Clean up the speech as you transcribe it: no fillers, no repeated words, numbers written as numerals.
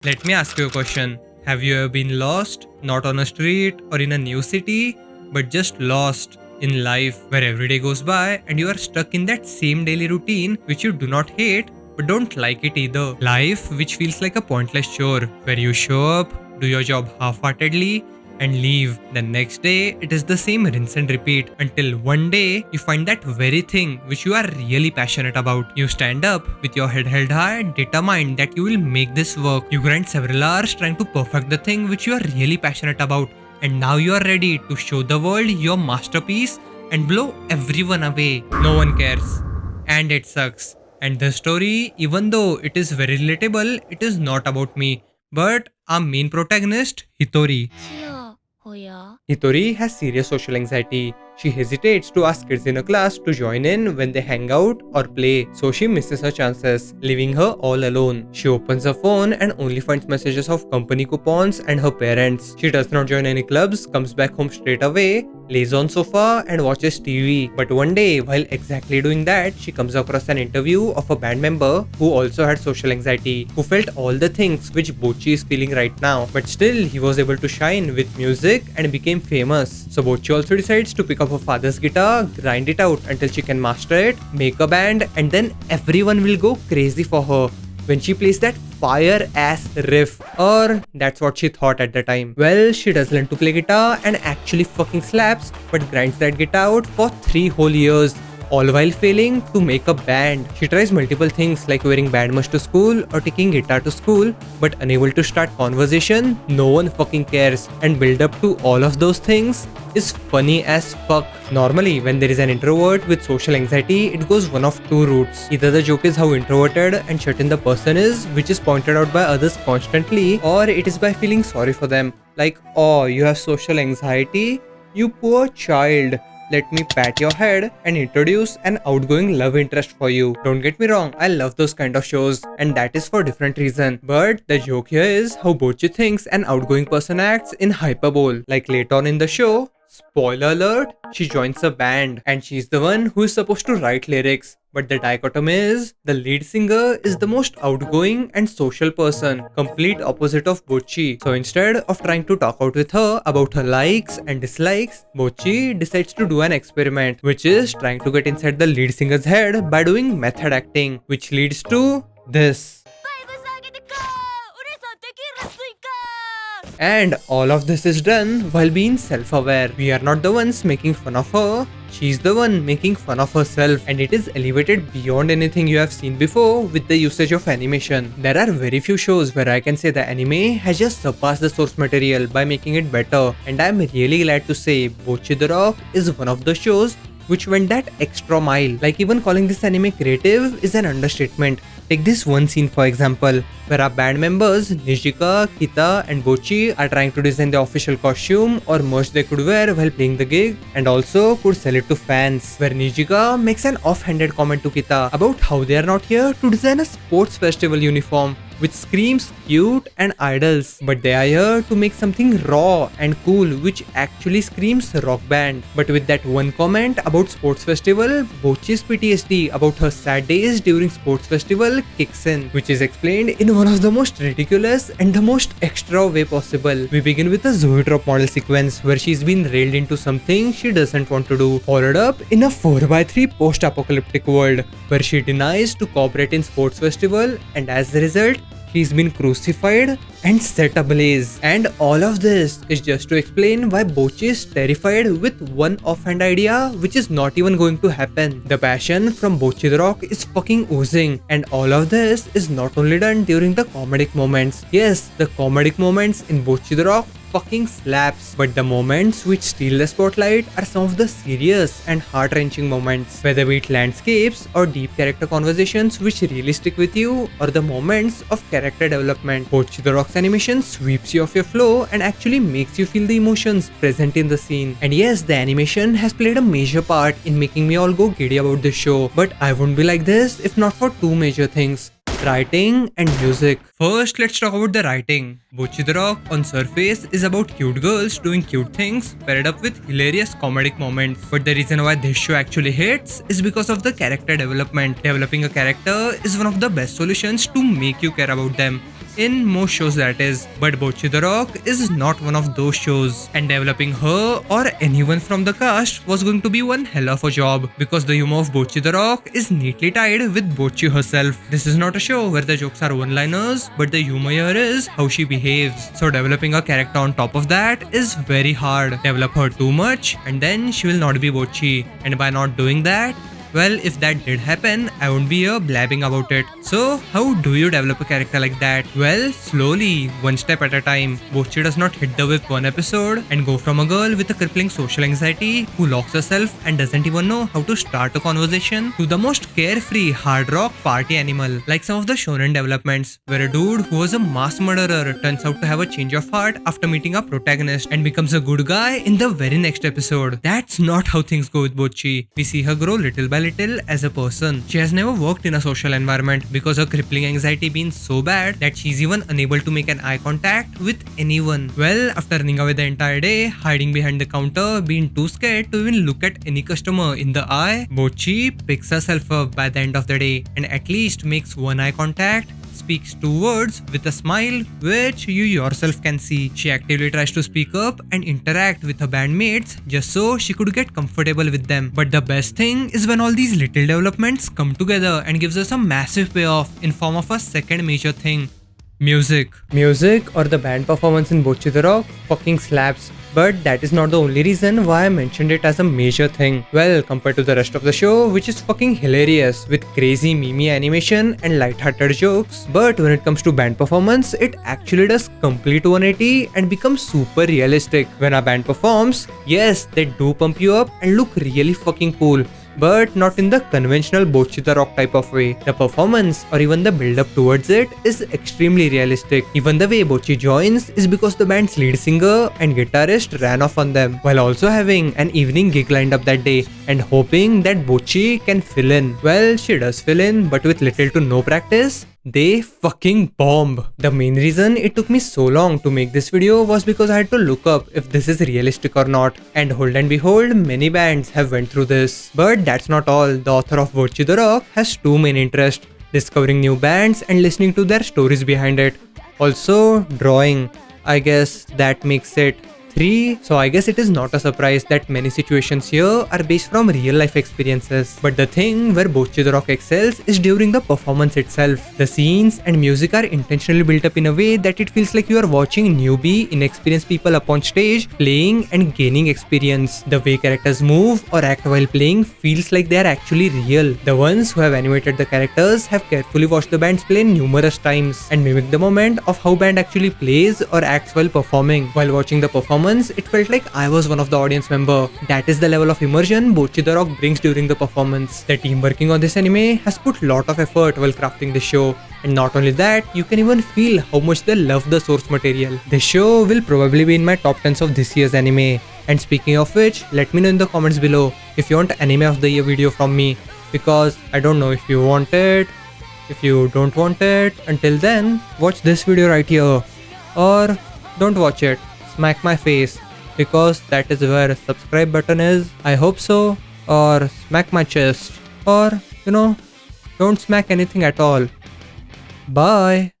Let me ask you a question. Have you ever been lost? Not on a street or in a new city, but just lost in life where every day goes by and you are stuck in that same daily routine which you do not hate but don't like it either. Life which feels like a pointless chore where you show up, do your job half-heartedly and leave. The next day, it is the same rinse and repeat until one day you find that very thing which you are really passionate about. You stand up with your head held high, determined that you will make this work. You grind several hours trying to perfect the thing which you are really passionate about, and now you are ready to show the world your masterpiece and blow everyone away. No one cares. And it sucks. And the story, even though it is very relatable, it is not about me, but our main protagonist, Hitori. Hitori has serious social anxiety. She hesitates to ask kids in her class to join in when they hang out or play, so she misses her chances, leaving her all alone. She opens her phone and only finds messages of company coupons and her parents. She does not join any clubs, comes back home straight away, lays on sofa and watches TV. But one day, while exactly doing that, she comes across an interview of a band member who also had social anxiety, who felt all the things which Bocchi is feeling right now. But still, he was able to shine with music and became famous. So Bocchi also decides to pick up her father's guitar, grind it out until she can master it, make a band, and then everyone will go crazy for her when she plays that fire ass riff. Or that's what she thought at the time. Well, she does learn to play guitar and actually fucking slaps, but grinds that guitar out for 3 whole years, all while failing to make a band. She tries multiple things like wearing band merch to school or taking guitar to school, but unable to start conversation. No one fucking cares, and build up to all of those things is funny as fuck. Normally, when there is an introvert with social anxiety, it goes one of two routes. Either the joke is how introverted and shut in the person is, which is pointed out by others constantly, or it is by feeling sorry for them. Like, oh, you have social anxiety? You poor child. Let me pat your head and introduce an outgoing love interest for you. Don't get me wrong, I love those kind of shows, and that is for different reason. But the joke here is how Bocchi thinks an outgoing person acts in hyperbole. Like late on in the show, spoiler alert, she joins a band and she's the one who is supposed to write lyrics. But the dichotomy is, the lead singer is the most outgoing and social person, complete opposite of Bocchi. So instead of trying to talk out with her about her likes and dislikes, Bocchi decides to do an experiment, which is trying to get inside the lead singer's head by doing method acting, which leads to this. And all of this is done while being self-aware. We are not the ones making fun of her, she's the one making fun of herself, and it is elevated beyond anything you have seen before with the usage of animation. There are very few shows where I can say the anime has just surpassed the source material by making it better, and I am really glad to say Bocchi the Rock is one of the shows which went that extra mile. Like, even calling this anime creative is an understatement. Take this one scene for example, where our band members Nijika, Kita and Bocchi are trying to design the official costume or merch they could wear while playing the gig, and also could sell it to fans, where Nijika makes an offhanded comment to Kita about how they are not here to design a sports festival uniform which screams cute and idols, but they are here to make something raw and cool which actually screams rock band. But with that one comment about sports festival, Bocchi's PTSD about her sad days during sports festival kicks in, which is explained in one of the most ridiculous and the most extra way possible. We begin with a Zoe drop model sequence where she's been railed into something she doesn't want to do, followed up in a 4x3 post-apocalyptic world where she denies to cooperate in sports festival, and as a result, she's been crucified and set ablaze. And all of this is just to explain why Bocchi is terrified with one offhand idea which is not even going to happen. The passion from Bocchi the Rock is fucking oozing, and all of this is not only done during the comedic moments. Yes, the comedic moments in Bocchi the Rock fucking slaps, but the moments which steal the spotlight are some of the serious and heart-wrenching moments, whether be it landscapes or deep character conversations which really stick with you, or the moments of character development. Bocchi the Rock's animation sweeps you off your flow and actually makes you feel the emotions present in the scene. And yes, the animation has played a major part in making me all go giddy about this show, but I wouldn't be like this if not for two major things: writing and music. First, let's talk about the writing. Bocchi the Rock on surface is about cute girls doing cute things paired up with hilarious comedic moments. But the reason why this show actually hits is because of the character development. Developing a character is one of the best solutions to make you care about them. in most shows that is. But Bocchi the Rock is not one of those shows, and developing her or anyone from the cast was going to be one hell of a job, because the humor of Bocchi the Rock is neatly tied with Bocchi herself. This is not a show where the jokes are one-liners, but the humor here is how she behaves. So developing a character on top of that is very hard. Develop her too much and then she will not be Bocchi, and by not doing that, well, if that did happen, I won't be here blabbing about it. So, how do you develop a character like that? Well, slowly, one step at a time. Bocchi does not hit the whip one episode and go from a girl with a crippling social anxiety who locks herself and doesn't even know how to start a conversation to the most carefree hard rock party animal. Like some of the shonen developments, where a dude who was a mass murderer turns out to have a change of heart after meeting a protagonist and becomes a good guy in the very next episode. That's not how things go with Bocchi. We see her grow little by little as a person. She has never worked in a social environment because her crippling anxiety been so bad that she's even unable to make an eye contact with anyone. Well, after running away the entire day, hiding behind the counter, being too scared to even look at any customer in the eye, Bocchi picks herself up by the end of the day and at least makes one eye contact, speaks two words with a smile which you yourself can see. She actively tries to speak up and interact with her bandmates just so she could get comfortable with them. But the best thing is when all these little developments come together and gives us a massive payoff in form of a second major thing. Music. Music or the band performance in Bocchi the Rock fucking slaps. But that is not the only reason why I mentioned it as a major thing. Well, compared to the rest of the show, which is fucking hilarious with crazy meme animation and light-hearted jokes. But when it comes to band performance, it actually does complete 180 and becomes super realistic. When a band performs, yes, they do pump you up and look really fucking cool, but not in the conventional Bocchi the Rock type of way. The performance or even the build up towards it is extremely realistic. Even the way Bocchi joins is because the band's lead singer and guitarist ran off on them, while also having an evening gig lined up that day and hoping that Bocchi can fill in. Well, she does fill in, but with little to no practice, they fucking bomb. The main reason it took me so long to make this video was because I had to look up if this is realistic or not, and hold and behold, many bands have went through this. But that's not all. The author of Bocchi the Rock has two main interests: discovering new bands and listening to their stories behind it. Also, drawing. I guess that makes it 3. So I guess it is not a surprise that many situations here are based from real life experiences. But the thing where Bocchi the Rock excels is during the performance itself. The scenes and music are intentionally built up in a way that it feels like you are watching newbie, inexperienced people up on stage playing and gaining experience. The way characters move or act while playing feels like they are actually real. The ones who have animated the characters have carefully watched the bands play numerous times and mimic the moment of how band actually plays or acts while performing. While watching the performance, it felt like I was one of the audience member. That is the level of immersion Bocchi the Rock brings during the performance. The team working on this anime has put lot of effort while crafting the show. And not only that, you can even feel how much they love the source material. This show will probably be in my top 10s of this year's anime. And speaking of which, let me know in the comments below if you want anime of the year video from me, because I don't know if you want it. If you don't want it, until then, watch this video right here. Or don't watch it. Smack my face, because that is where subscribe button is. I hope so. Or smack my chest. Or, don't smack anything at all. Bye.